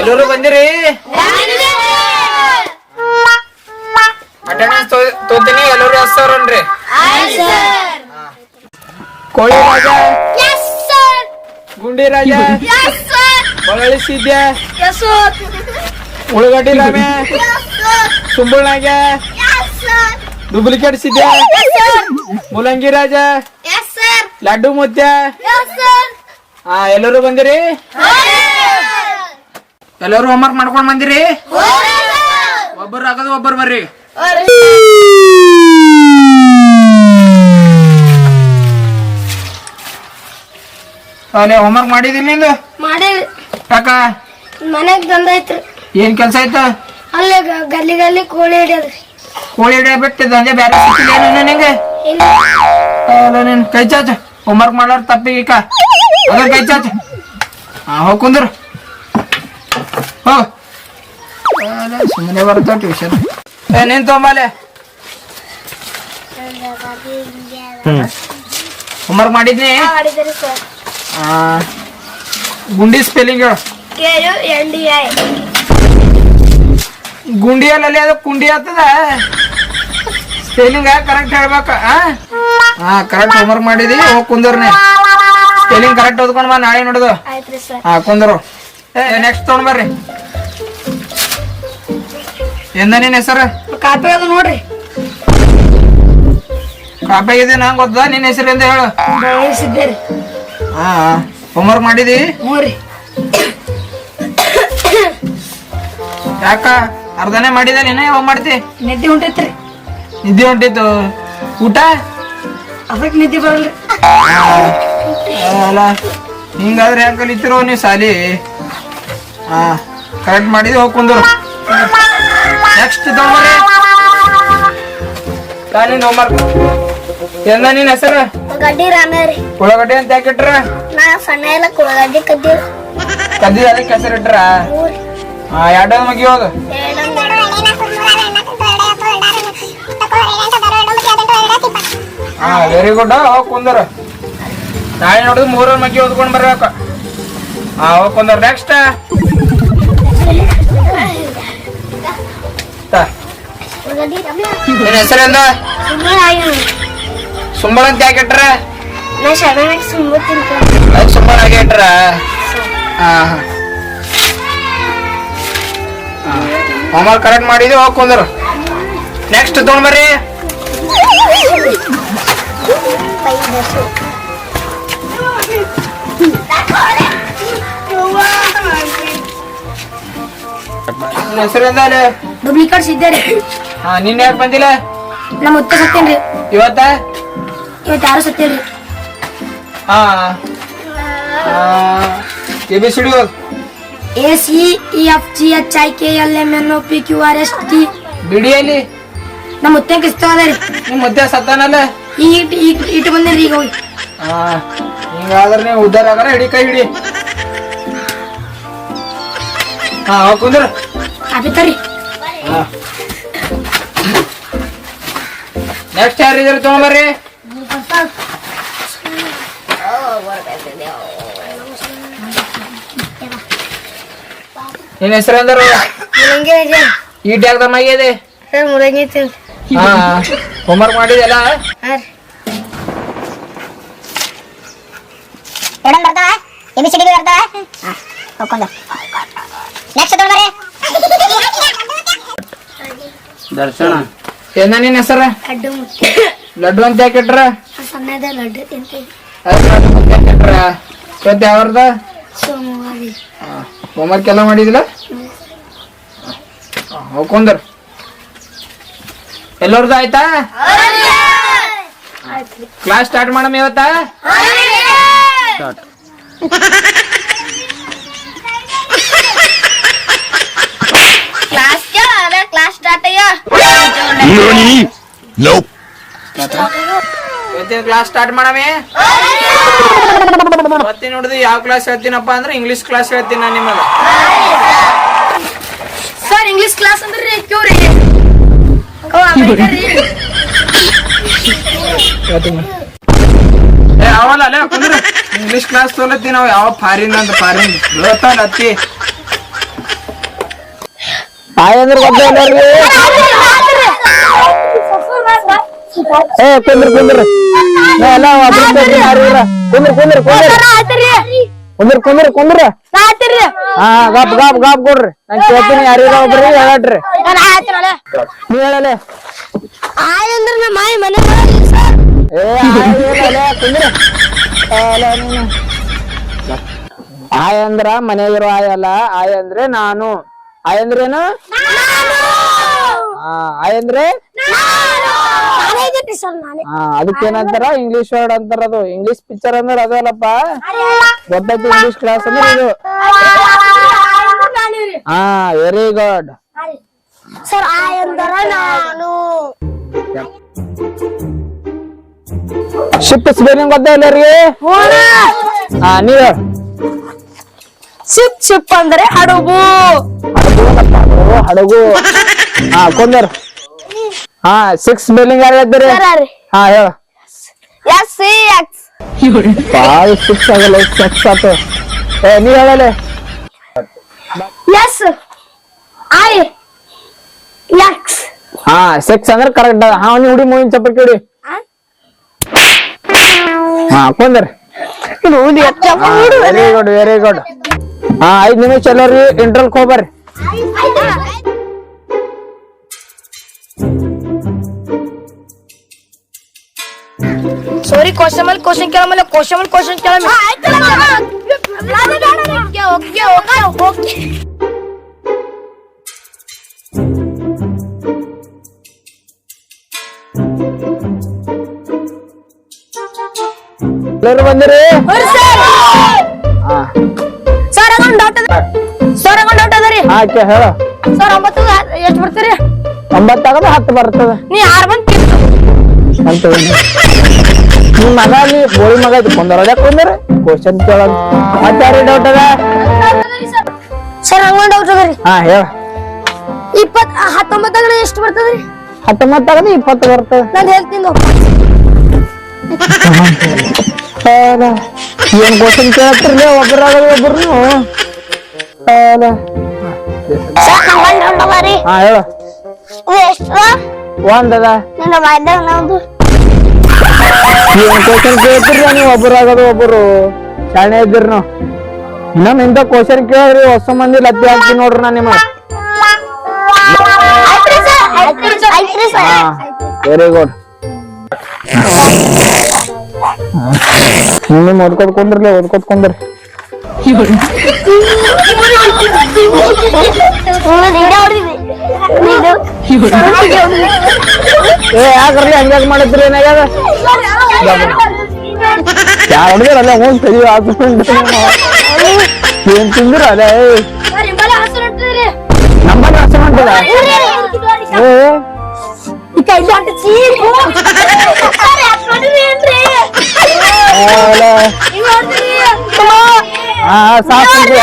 ಎಲ್ಲರೂ ಬಂದಿರಿ? ಅಟೆಂಡೆನ್ಸ್ ತೋತೀನಿ. ಎಲ್ಲರೂ ಹಸ್ತಾರನ್ರಿ? ಕೋಳಿ ರಾಜ, ಗುಂಡಿ ರಾಜ, ಬಳ್ಳಾಳಿ ಸಿದ್ಯ, ಉಳ್ಳಗಡ್ಡಿ ರಾಮೆ, ಸುಂಬಳನಾಗ, ಡೂಪ್ಲಿಕೇಟ್ ಸಿದ್ಯ, ಮುಲಂಗಿ ರಾಜ, ಲಡ್ಡು ಮುತ್ಯ. ಎಲ್ಲರೂ ಬಂದಿರಿ? ಎಲ್ಲರೂ ಹೋಮ್ವರ್ಕ್ ಮಾಡ್ಕೊಂಡ್ ಬಂದಿರಿ? ಒಬ್ಬರು ಆಗದು ಒಬ್ಬರು ಬರ್ರಿ. ಹೋಮ್ವರ್ಕ್ ಮಾಡಿದಿಲ್ಲ ನಿಂದು? ಯಾಕ? ಮನೆಗ್ ಬಂದೈತ್ರಿ. ಏನ್ ಕೆಲ್ಸ ಆಯ್ತು? ಅಲ್ಲೇ ಗಲ್ಲಿ ಗಲ್ಲಿ ಕೋಳಿ ಹಿಡಿಯೋದ್ರಿ. ಕೋಳಿ ಹಿಡಿಯ ಬಿಟ್ಟು ದಂಧೆ ಬ್ಯಾರೆ ಸಿಕ್ಕಿಲ್ಲ ನಿಂಗೆ? ನೀನ್ ಕೈ ಚಾಚ. ಹೋಮ್ವರ್ಕ್ ಮಾಡೋರ್ ತಪ್ಪಿಗ ಅದ್ರ ಕೈ ಚಾಚ. ಹೋಗ್ ಕುಂದ್ರು. ಸುಮ್ಮನೆ ಬರ್ತಾವ ಟ್ಯೂಷನ್. ನೀನ್ ತೊಂಬಾಲೆ. ಹೋಮ್ವರ್ಕ್ ಮಾಡಿದ್ನಿ? ಗುಂಡಿ ಸ್ಪೆಲ್ಲಿಂಗ್ ಹೇಳು. ಗುಂಡಿ ಅಲ್ಲಲ್ಲಿ ಅದು ಕುಂಡಿ ಆಗ್ತದ. ಸ್ಪೆಲ್ಲಿಂಗ್ ಕರೆಕ್ಟ್ ಹೇಳ್ಬೇಕ. ಕರೆಕ್ಟ್ ಹೋಮ್ವರ್ಕ್ ಮಾಡಿದಿ. ಹೋಗ್ ಕುಂದರ್ನಿ. ಸ್ಪೆಲ್ಲಿಂಗ್ ಕರೆಕ್ಟ್ ಓದ್ಕೊಂಡ್ ಬಾ ನಾಳೆ ನೋಡುದು. ಕುಂದ್ರು. ನೆಕ್ಸ್ಟ್ ತಗೊಂಡ್ ಬರ್ರಿ. ಎಂದ ನಿನ್ ಹೆಸರು? ಕಾಪಿ ಅದು ನೋಡ್ರಿ. ಕಾಪಿ ಇದೆ ನಂಗೆ ಗೊತ್ತ. ನಿನ್ ಹೆಸರು ಎಂದ ಹೇಳು. ಸಿದ್ದೇರಿ. ಹೋಮ್ವರ್ಕ್ ಮಾಡಿದಿ? ಯಾಕ ಅರ್ಧನೇ ಮಾಡಿದ? ನೀನ ಯಾವಾಗ ಮಾಡ್ತಿ? ನಿದ್ದೆ ಹೊಂಟೈತ್ರಿ. ನಿದ್ದೆ ಹೊಂಟಿತ್ತು. ಊಟ? ಅದಕ್ಕೆ ನಿದ್ದೆ ಬರಲ್ರಿ. ಅಲ್ಲ ಹಿಂಗಾದ್ರೆ ಹೆಂಗ್ ಕಲಿತಿರೋ ನೀವು ಸಾಲಿ? ಕರೆಕ್ಟ್ ಮಾಡಿದಿ. ಹೋಗ್ ಕುಂದ್ರು. ನೆಕ್ಸ್ಟ್ ತಗೊಂಡ್ರಿ. ನಿನ್ ಹೋಮ್ವರ್ಕ್ ಎಂದ ನಿನ್ ಹೆಸರು? ಉಳ್ಳಗಡ್ಡಿ ರಾಮೇರಿ. ಉಳ್ಳಗಡ್ಡಿ ಅಂತ ಯಾಕಿಟ್ರ? ನಾ ಸಣ್ಣ ಎಲ್ಲ ಉಳ್ಳಗಡ್ಡಿ ಕದ್ದಿ ಅದಕ್ಕೆ ಹೆಸರು ಇಟ್ರ? ಎರಡ ಮಗಿ ಹೋದ. Very good. ಹೋಗ್ ಕುಂದ್ರ. ನಾಳೆ ನೋಡುದು 3 ಮಗಿ ಓದ್ಕೊಂಡ್ ಬರ್ಬೇಕು. ಹೋಗ್ ಕುಂದ್ರ. ನೆಕ್ಸ್ಟ್ ನಿನ್ ಹೆಸರಿಂದ? ಸುಂಬಳ ಅಂತ ಯಾಕಿಟ್ರ? ಸುಂಬಳ ಆಗಿ ಇಟ್ರ? ಹೋಮ್ವರ್ಕ್ ಕರೆಕ್ಟ್ ಮಾಡಿದ್ವಿ. ಹೋಗ್ ಕುಂದ್ರು. ನೆಕ್ಸ್ಟ್ ತಗೊಂಡ್ ಬರ್ರಿ. ಹೆಸರಿಂದ? ಡೂಪ್ಲಿಕೇಟ್ ಸಿದ್ದೇರಿ. ನಿನ್ ಯಾಕೆ ಬಂದಿಲ್ಲ? ನಮ್ಮ ಮುತ್ತೆ ಸತ್ತೇನ್ರಿ. ಇವತ್ತ ಯಾರು ಸತ್ತೇನ್ರಿ. ABCD ACEFGHIKLMNOPQRST. ಬಿಡಿಯಲ್ಲಿ ನಮ್ಮ ಮುತ್ತೆ ಕಿಸ್ತದರಿ. ನಿಮ್ ಮುತ್ತೆ ಸತ್ತಾನಲ್ಲ? ಇಟ್ಟು ಬಂದೇನ್ರಿ ಈಗ ಹೋಗಿ. ಹಿಂಗಾದ್ರೆ ನೀವು ಉದ್ದಾರ ಆಗಲ್ಲ. ಹಿಡಿ ಕೈ ಹಿಡಿ. ಹೋಗ್ ಕುಂದ್ರ. ಕಾಪಿತರಿ. ನೆಕ್ಸ್ಟ್ ಯಾರಿದ್ರು ತಗೊಂಬರ್ರಿ. ನಿನ್ ಹೆಸರು ಅಂದರು? ಈಟ್ ಯಾಕದ ಮಗಿದೆ? ಹೋಮ್ವರ್ಕ್ ಮಾಡಿದೆಲ್ಲ? ದರ್ಶನ ಏನ ನಿನ್ ಹೆಸರ? ಲಡ್ಡು ಅಂತ ಯಾಕಿಟ್ರ? ಇವತ್ತು ಯಾವ್ದ? ಹೋಮ್ವರ್ಕ್ ಎಲ್ಲ ಮಾಡಿದಿಲ್ಲ? ಹೋಗ್ಕೊಂಡ್ರ. ಎಲ್ಲರದು ಆಯ್ತಾ? ಕ್ಲಾಸ್ ಸ್ಟಾರ್ಟ್ ಮಾಡಮ್ ಇವತ್ತ? ಸ್ಟಾರ್ಟ್. Nope. ಇವತ್ತಿನ ಕ್ಲಾಸ್ ಸ್ಟಾರ್ಟ್ ಮಾಡಮಿ. ಇವತ್ತಿನ ನೋಡಿದ್ವಿ ಯಾವ ಕ್ಲಾಸ್ ಹೇಳ್ತೀನಪ್ಪ ಅಂದ್ರೆ ಇಂಗ್ಲಿಷ್ ಕ್ಲಾಸ್ ಹೇಳ್ತೀನಿ ನಾನು ನಿಮಗೆ. ಸರ್ ಇಂಗ್ಲಿಷ್ ಕ್ಲಾಸ್ ಅಂದ್ರೆ ಕ್ಯೂರಿ ಅವಲ್ಲ ಅಲ್ಲೇ ಕುಂದ್ರ ಇಂಗ್ಲಿಷ್ ಕ್ಲಾಸ್ ತೋಲತ್ತಿ ನಾವು ಯಾವ ಫಾರಿನ್ ಅಂತ ಫಾರಿನ್ ಹೇಳ್ತಾನ ಅತ್ತಿ ಅಂದ್ರೆ ಗೊತ್ತಿಲ್ಲ ಏ ಕುಂದ್ರ ಕುಂದ್ರ ಎಲ್ಲ ಕುಂದ್ರ ಕುಂದ್ರ ಕುಂದ್ರ ಕುಂದ್ರ ಕುಂದ್ರ ಹಾ ಗಾಪ್ ಗಾಪ್ ಗಾಪ್ ಕೊಡ್ರಿ ನಾನ್ ಕೇಳ್ತೀನಿ ಯಾರಿಗ ಒಬ್ರಿ ಹೇಳಟ್ರಿ ನೀವ್ ಹೇಳಲೆ ಅಂದ್ರೆ ನಮ್ಮ ಮಾಯಿ ಮನೆ ಏ ಕುಂದ್ರ ಆಯ್ ಅಂದ್ರ ಮನೆಗಿರೋ ಆಯ್ ಅಲ್ಲ ಆಯ್ ಅಂದ್ರೆ ನಾನು ಆಯ್ ಅಂದ್ರೇನು ಆಯ್ ಅಂದ್ರೆ ಅದಕ್ಕೇನಂತಾರ ಇಂಗ್ಲಿಷ್ ವರ್ಡ್ ಅಂತಾರ ಅದು ಇಂಗ್ಲಿಷ್ ಪಿಕ್ಚರ್ ಅಂದ್ರೆ ಅದಲ್ಲಪ್ಪ ಗೊತ್ತೈತಿ ಇಂಗ್ಲಿಷ್ ಕ್ಲಾಸ್ ಅಂದ್ರೆ ಇದು ಹಾ ವೆರಿ ಗುಡ್ ಸರ್ ಆಯ್ ಅಂದ್ರ ನಾನು ಶಿಪ್ ಸ್ಪೆಲ್ಲಿಂಗ್ ಗೊತ್ತಾ ಎಲ್ಲರಿಗೆ ಹಾ ನೀವ್ ಶಿಪ್ ಶಿಪ್ ಅಂದ್ರೆ ಹಡಗು ಹಡಗು ಹಾ ಕೊಂದರ್ ಹಾ ಸಿಕ್ಸ್ ಸ್ಪೆಲ್ಲಿಂಗ್ ಯಾರು ಹೇಳ್ತೀರಿ ಹಾ ಹೇಳ ಎಸ್ ಸಿ ಎಕ್ಸ್ ಬಾಳ ಸಿಕ್ಸ್ ಆಗಲ್ಲ ಸೆಕ್ಸ್ ಆತು ಏ ನೀವ್ ಹೇಳಲೆ ಎಸ್ ಐ ಎಕ್ಸ್ ಹಾ ಸೆಕ್ಸ್ ಅಂದ್ರೆ ಕರೆಕ್ಟ್ ಹಾ ನೀವು ಹುಡಿ ಮೂವಿನ ಚಪ್ಪಲ್ ಕೇಳಿ ಹಾ ಕೊಂದರ್ ವೆರಿ ಗುಡ್ ವೆರಿ ಗುಡ್ ಹಾ 5 ನಿಮಿಷ ಎಲ್ಲರಿ ಇಂಟ್ರಲ್ ಹೋಗ್ಬರ್ರಿ ಸಾರಿ ಕ್ವಶನ್ ಮೇಲೆ ಕ್ವಶನ್ ಕೇಳಮಲ್ಲ ಕ್ವಶನ್ ಮೇಲೆ ಕ್ವಶನ್ ಕೇಳಮ ಓಕೆ ಓಕೆ ಓಕೆ ಎಲ್ಲರೂ ಬಂದಿರಿ ಹಾ ಸರ್ ಅದೊಂದು ಡೌಟ್ ಅದ ಸರ್ ಅದೊಂದು ಡೌಟ್ ಅದ ರೀ ಹಾ ಹೇಳ ಸರ್ 9 ಎಷ್ಟು ಬರ್ತೀರಿ 9 ಆಗದ 10 ಬರ್ತದ ನೀ 6 ಬಂದ್ ಅಂತ ನಿಮ್ ಮಗ ನೀ ಬೋಳಿ ಮಗ ಐತಿ ಕೊಂದರ ಕೊಂದರ ಕ್ವಶನ್ ಕೇಳ ಮತ್ತೆ ಯಾರು ಡೌಟ್ ಅದ ಸರ್ ಹಂಗೊಂದು ಡೌಟ್ ಅದ ರೀ ಹಾ ಹೇಳ 19 ಆಗದ ಎಷ್ಟು ಬರ್ತದ್ರಿ 19 ಆಗದ 20 ಬರ್ತದ ನಾನು ಹೇಳ್ತೀನಿ ಏನ್ ಕ್ವಶನ್ ಕೇಳತ್ತಿರ್ಲಿ ಒಬ್ಬರಾಗದ ಒಬ್ರು ಸರ್ ಹಂಗೊಂದು ಡೌಟ್ ಅದ ರೀ ಹಾ ಹೇಳ ಎಷ್ಟು ಒಂದದ ನನ್ನ ಮೈದಾಗ ನಮ್ದು ಏನ್ ಕ್ವಶನ್ ಕೇಳ್ತಿರ್ಲಿ ನೀವು ಒಬ್ಬರಾಗದ ಒಬ್ಬರು ಶಾಣೆ ಇದ್ದೀರಿ ನಾವು ಇನ್ನೊಮ್ಮೆ ಇಂಥ ಕ್ವಶನ್ ಕೇಳ್ರಿ ಹೊಸ ಮಂದಿ ಲತ್ತಿ ಹಾಕ್ತೀನಿ ನೋಡ್ರಿ ನಾ ನಿಮ್ಮ ಹಾ ವೆರಿ ಗುಡ್ ನಿಮ್ ಓದ್ಕೋತ್ ಕುಂದ್ರಲಿ ಓದ್ಕೋತ್ ಕುಂದ್ರಿ ಏ ಯಾಕ್ರಿ ಹಂಗ್ಯಾಕ್ ಮಾಡಿದ್ರಿ ಏನಾಗ್ಯದ ಯಾರು ಹೊಡೆದಿರ ಅಲ್ಲ ಹೋಗಿ ತೆಗಿ ಹಾಕ್ಕೊಂಡು ಏನ್ ತಿಂದಿರ ಅಲ್ಲ ನಮ್ಮಲ್ಲಿ ಹಸ ಮಾಡ್ತದ ಹಾ ಸಾಕು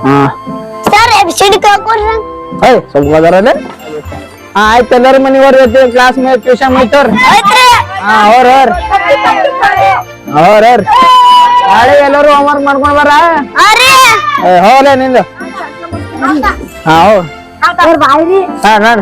ಹಾ ಸ್ವಲ್ಪ ಅದಾರಲ್ಲ ಹಾ ಆಯ್ತು ಎಲ್ಲಾರು ಮನಿವರ್ ಕ್ಲಾಸ್ ಮೇಲೆ ಟ್ಯೂಷನ್ ಮಾಡ್ತವ್ರ ಹಾ ಅವ್ರ ನಾಳೆ ಎಲ್ಲರೂ ಹೋಮ್ವರ್ಕ್ ಮಾಡ್ಕೊಂಡ್ ಬರ ಹೋಗ್ಲೇ ನಿಂದು ಹಾ ಹೋ ಹಾ ನಾನು